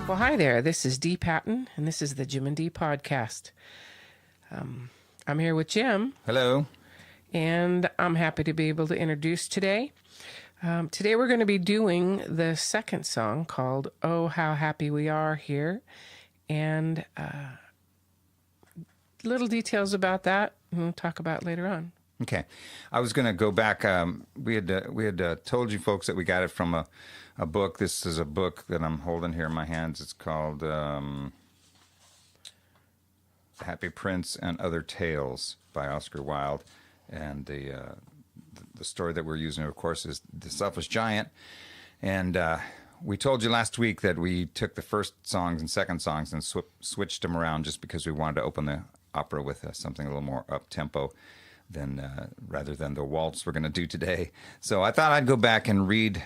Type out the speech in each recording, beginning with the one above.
Well, hi there. This is Dee Patton, and this is the Jim and Dee podcast. I'm here with Jim. Hello. And I'm happy to be able to introduce today. Today we're going to be doing the second song called Oh, How Happy We Are Here. And little details about that we'll talk about later on. Okay. I was going to go back. We had told you folks that we got it from a book. This is a book that I'm holding here in my hands. It's called Happy Prince and Other Tales by Oscar Wilde. And the story that we're using, of course, is The Selfish Giant. And we told you last week that we took the first songs and second songs and switched them around just because we wanted to open the opera with something a little more up-tempo rather than the waltz we're going to do today. So I thought I'd go back and read.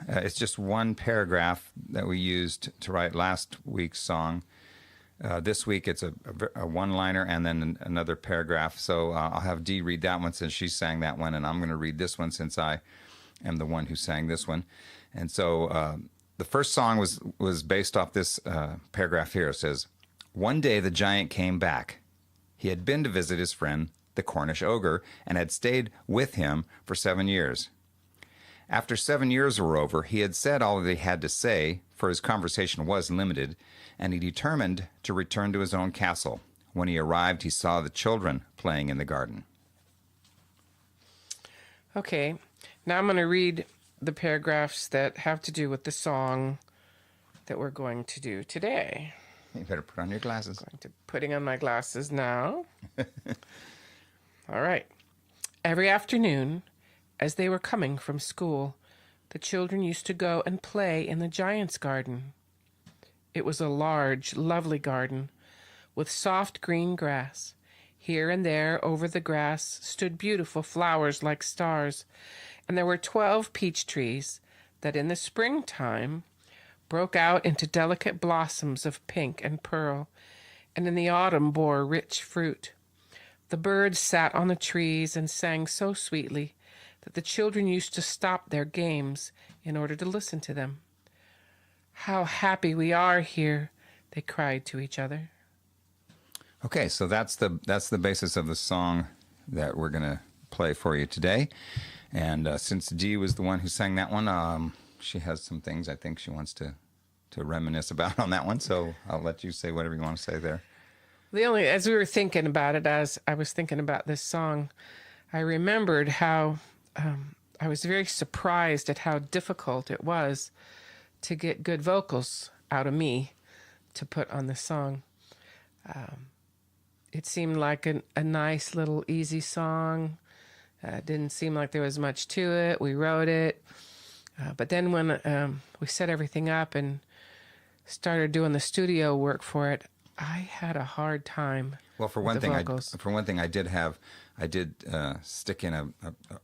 It's just one paragraph that we used to write last week's song. This week it's a one-liner and then another paragraph. So I'll have Dee read that one since she sang that one, and I'm going to read this one since I am the one who sang this one. And so the first song was based off this paragraph here. It says, "One day the giant came back. He had been to visit his friend, the Cornish ogre, and had stayed with him for 7 years. After 7 years were over, he had said all that he had to say, for his conversation was limited, and he determined to return to his own castle. When he arrived, he saw the children playing in the garden." Okay, now I'm going to read the paragraphs that have to do with the song that we're going to do today. You better put on your glasses. Putting on my glasses now. All right. Every afternoon, as they were coming from school, the children used to go and play in the giant's garden. It was a large, lovely garden with soft green grass. Here and there over the grass stood beautiful flowers like stars, and there were 12 peach trees that in the springtime broke out into delicate blossoms of pink and pearl, and in the autumn bore rich fruit. The birds sat on the trees and sang so sweetly that the children used to stop their games in order to listen to them. "How happy we are here," they cried to each other. Okay, so that's the basis of the song that we're going to play for you today. And since Dee was the one who sang that one, she has some things I think she wants to reminisce about on that one. So I'll let you say whatever you want to say there. As we were thinking about it, as I was thinking about this song, I remembered how I was very surprised at how difficult it was to get good vocals out of me to put on this song. It seemed like a nice little easy song. Didn't seem like there was much to it. We wrote it. But then when we set everything up and started doing the studio work for it, I had a hard time. Well, for one thing, I did stick in a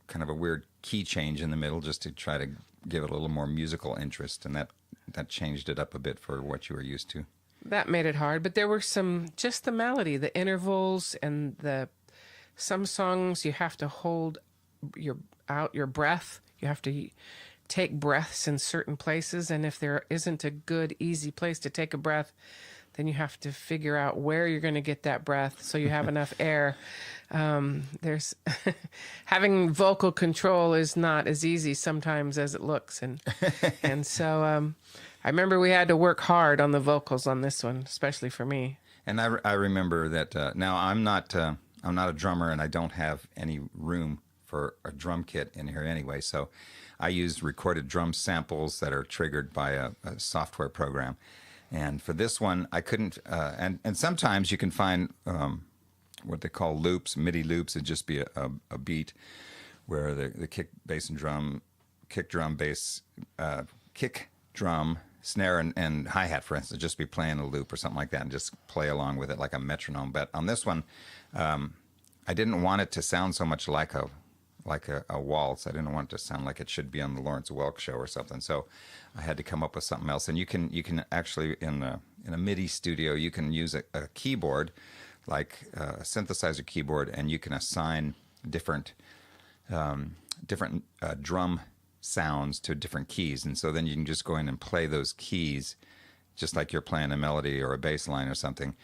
kind of a weird key change in the middle just to try to give it a little more musical interest, and that changed it up a bit for what you were used to. That made it hard, but there were just the melody, the intervals, and some songs you have to hold your breath. You have to take breaths in certain places, and if there isn't a good, easy place to take a breath, then you have to figure out where you're going to get that breath so you have enough air. There's having vocal control is not as easy sometimes as it looks, and so I remember we had to work hard on the vocals on this one, especially for me. And I remember that now I'm not a drummer, and I don't have any room for a drum kit in here anyway, so I use recorded drum samples that are triggered by a software program. And for this one, I couldn't, and sometimes you can find what they call loops, MIDI loops. It'd just be a beat where the kick, bass, and drum, kick, drum, bass, kick, drum, snare, and hi-hat, for instance, just be playing a loop or something like that and just play along with it like a metronome. But on this one, I didn't want it to sound so much like a waltz. I didn't want it to sound like it should be on the Lawrence Welk show or something. So I had to come up with something else. And you can actually in a MIDI studio, you can use a keyboard, like a synthesizer keyboard, and you can assign different drum sounds to different keys. And so then you can just go in and play those keys just like you're playing a melody or a bass line or something.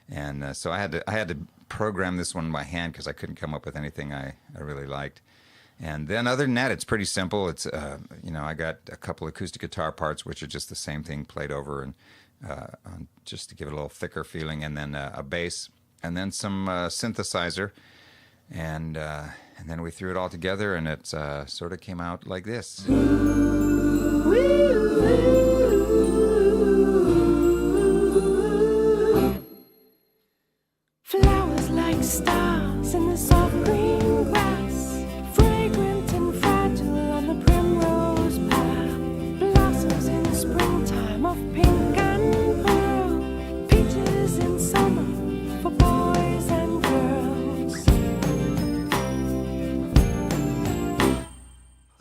And so I had to program this one by hand because I couldn't come up with anything I really liked. And then other than that, it's pretty simple. It's I got a couple acoustic guitar parts, which are just the same thing played over and just to give it a little thicker feeling, and then a bass, and then some synthesizer, and then we threw it all together, and it sort of came out like this. Flowers like stars in the soft green grass, fragrant and fragile on the primrose path, blossoms in springtime of pink and pearl, peaches in summer for boys and girls.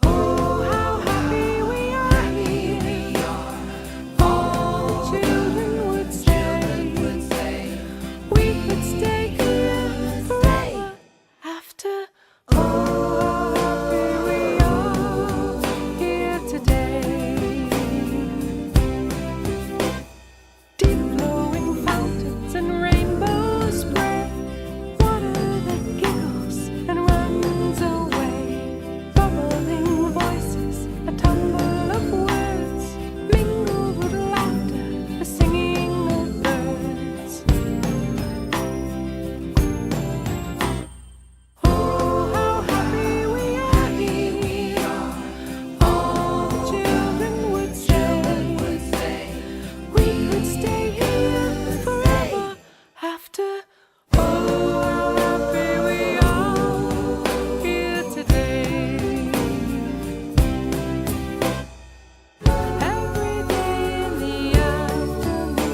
Oh, how happy we are here, all the children would say, we could stay here forever after. Oh, how happy we are here today. Deep flowing fountains and rainbows spread, water that giggles and runs away, bubbling voices, a tumble of words, mingled with laughter, the singing of birds. Oh, how happy we are here, all the children would say, we could stay here forever after. Oh, how happy we are here today. Every day in the afternoon,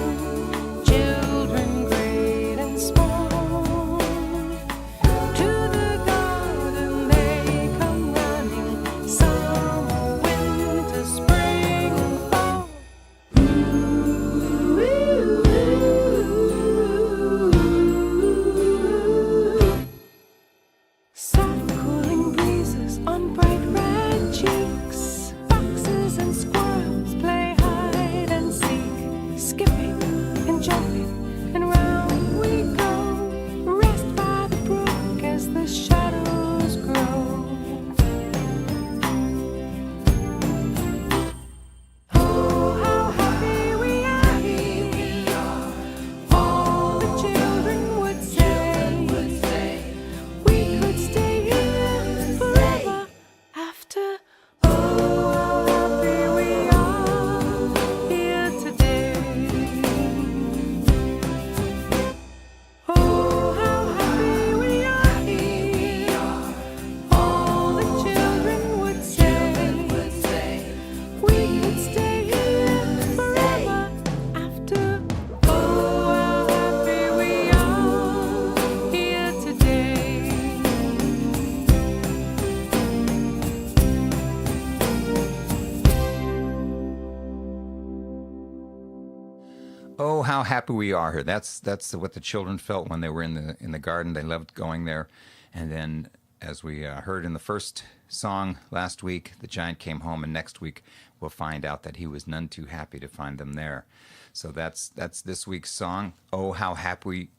children great and small, to the garden they come running, summer, winter, spring, and fall. Soft cooling breezes on bright red cheeks, foxes and squirrels play hide and seek, skipping and jumping, and round we go, rest by the brook as the shadows grow. Oh, how happy we are here, all the children would say, we could stay here forever after. Oh, how happy we are here today. Oh, how happy we are here, all the children would say, we could stay here forever after. Oh, how happy we are here today. Oh, how happy we are here. That's what the children felt when they were in the garden. They loved going there. And then, as we heard in the first song last week, the giant came home, and next week we'll find out that he was none too happy to find them there. So that's this week's song. Oh, how happy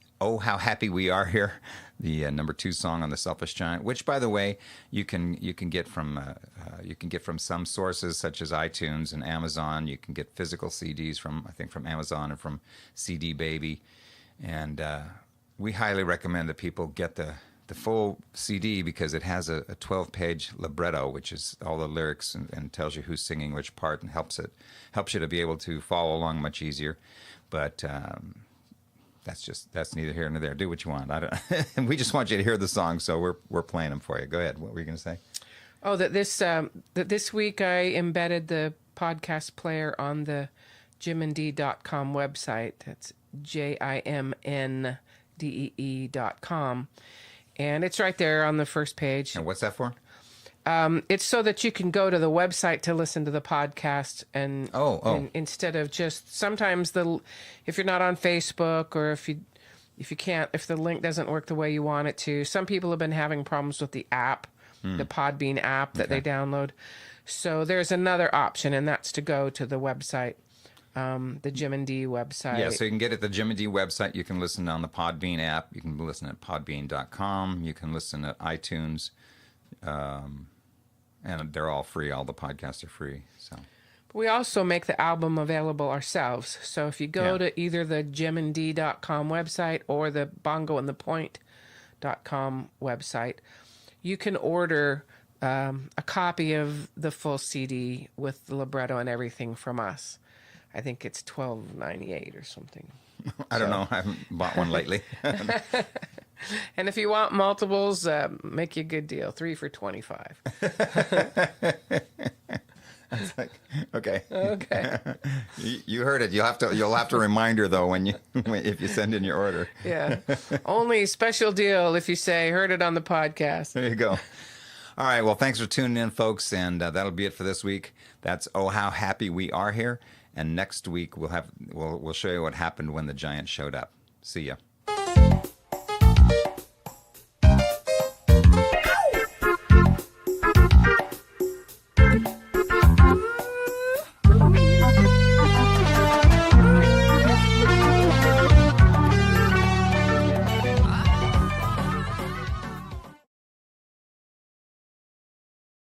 we are here. The number 2 song on the Selfish Giant, which, by the way, you can get from some sources such as iTunes and Amazon. You can get physical CDs from Amazon and from CD Baby, and we highly recommend that people get the full CD because it has a 12-page libretto, which is all the lyrics and tells you who's singing which part and helps you to be able to follow along much easier. But that's neither here nor there. Do what you want. We just want you to hear the song, so we're playing them for you. Go ahead. What were you going to say? Oh, that this week I embedded the podcast player on the jimandee.com website. That's JIMNDEE.com. And it's right there on the first page. And what's that for? It's so that you can go to the website to listen to the podcast, and instead of just sometimes if you're not on Facebook, or if the link doesn't work the way you want it to. Some people have been having problems with the app, the Podbean app that they download. So there's another option, and that's to go to the website the Jim and D website. Yeah, so you can get it at the Jim and D website. You can listen on the Podbean app. You can listen at podbean.com. You can listen at iTunes. And they're all free. All the podcasts are free. So We also make the album available ourselves. So if you go Yeah. to either the jimandd.com website or the bongoandthepoint.com website, you can order a copy of the full CD with the libretto and everything from us. I think it's $12.98 or something. I don't know. I haven't bought one lately. And if you want multiples, make you a good deal. 3 for $25. It's like, okay. Okay. You heard it. You'll have to remind her though if you send in your order. Yeah. Only special deal if you say heard it on the podcast. There you go. All right. Well, thanks for tuning in, folks, and that'll be it for this week. That's Oh How Happy We Are Here, and next week we'll show you what happened when the giant showed up. See ya.